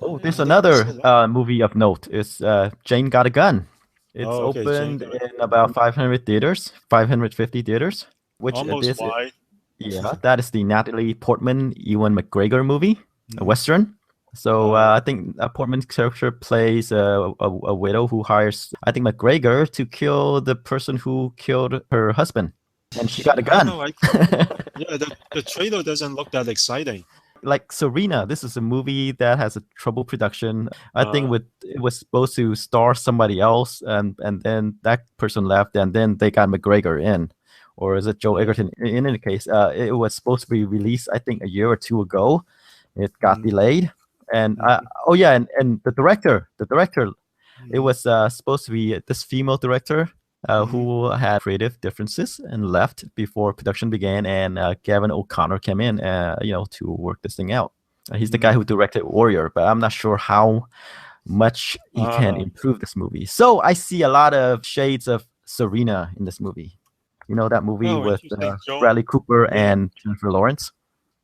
Oh, Yeah, there's they have so another long. movie of note. It's Jane Got a Gun. It's Oh, okay, Jane opened got in about 500 theaters, 550 theaters, which almost this wide. yeah, that is the Natalie Portman, Ewan McGregor movie, a Mm. Western. So Oh, I think Portman's character plays a widow who hires, I think, McGregor to kill the person who killed her husband, and she got a I don't gun. know. Yeah, the trailer doesn't look that exciting. Like Serena, this is a movie that has a trouble production. I think Uh, with it was supposed to star somebody else, and then that person left, and then they got McGregor in, or is it Joe yeah. Egerton? In any case, it was supposed to be released, I think, a year or two ago. It got Mm, delayed, and mm, oh yeah, and the director, it mm, was supposed to be this female director mm, who had creative differences and left before production began, and Gavin O'Connor came in, to work this thing out. He's the guy mm. who directed Warrior, but I'm not sure how much he can Uh, improve this movie. So I see a lot of shades of Serena in this movie. You know that movie oh, with interesting. Joe, Bradley Cooper yeah, and Jennifer Lawrence?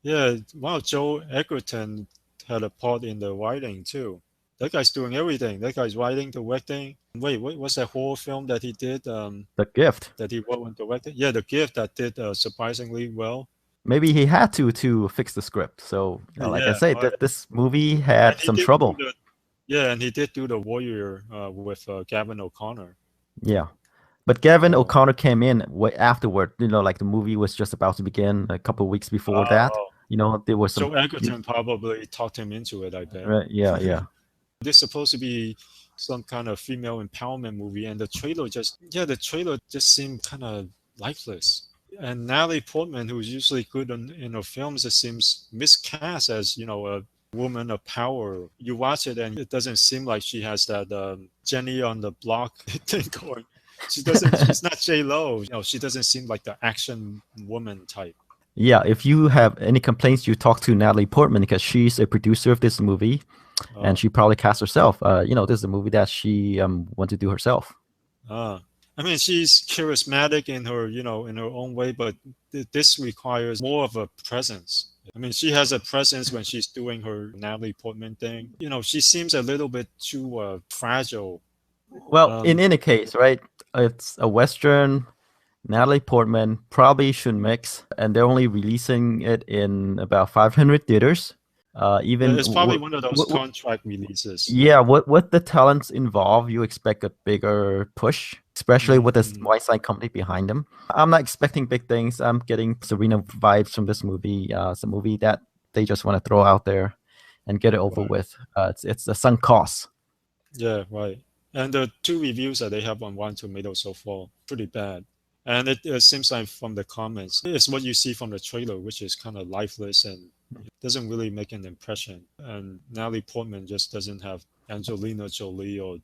yeah. Wow, Joe Egerton had a part in the writing too. That guy's doing everything. That guy's writing, directing. Wait, what's that horror film that he did? The Gift. That he wrote and directed? Yeah, The Gift that did surprisingly well. Maybe he had to fix the script. So, like I Yeah, say, right. that this movie And had he some did do trouble. the yeah, and he did do the Warrior with Gavin O'Connor. Yeah. But Gavin Oh, O'Connor came in way afterward. Like the movie was just about to begin a couple of weeks before that. oh. There was some. Joe Egerton probably talked him into it, I bet. Right, yeah, yeah. This is supposed to be some kind of female empowerment movie, and the trailer just seemed kind of lifeless. And Natalie Portman, who's usually good in her films, it seems miscast as a woman of power. You watch it, and it doesn't seem like she has that Jenny on the block thing going. She doesn't. She's not J Lo. She doesn't seem like the action woman type. Yeah, if you have any complaints, you talk to Natalie Portman because she's a producer of this movie, and Uh, she probably cast herself. This is a movie that she want to do herself. I mean, she's charismatic in her own way, but this requires more of a presence. I mean, she has a presence when she's doing her Natalie Portman thing. She seems a little bit too fragile. Well, in Um, any case, right? It's a Western. Natalie Portman probably should mix, and they're only releasing it in about 500 theaters. yeah, Even it's probably one of those contract releases. yeah, what the talents involved, you expect a bigger push, especially with this Mm, White Side company behind them. I'm not expecting big things. I'm getting Serena vibes from this movie. It's a movie that they just want to throw out there and get it over right. with. It's a sunk cost. Yeah, right. And the two reviews that they have on Rotten Tomatoes so far, pretty bad. And it seems like from the comments, it's what you see from the trailer, which is kind of lifeless and it doesn't really make an impression. And Natalie Portman just doesn't have Angelina Jolie or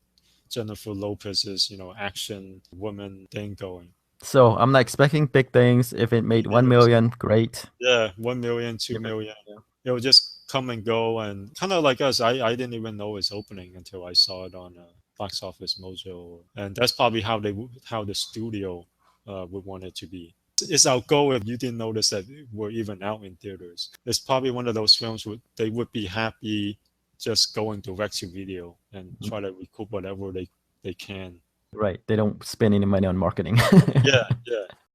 Jennifer Lopez's, action woman thing going. So I'm not expecting big things. If it Me made 1 neither. million, great. Yeah, 1 million, two Give it. million. It'll just come and go. And kind of like us, I didn't even know it's opening until I saw it on Box Office Mojo. And that's probably how the studio would want it to be. It's our goal if you didn't notice that we're even out in theaters. It's probably one of those films where they would be happy just going direct to video and try to recoup whatever they can. Right. They don't spend any money on marketing. Yeah, yeah.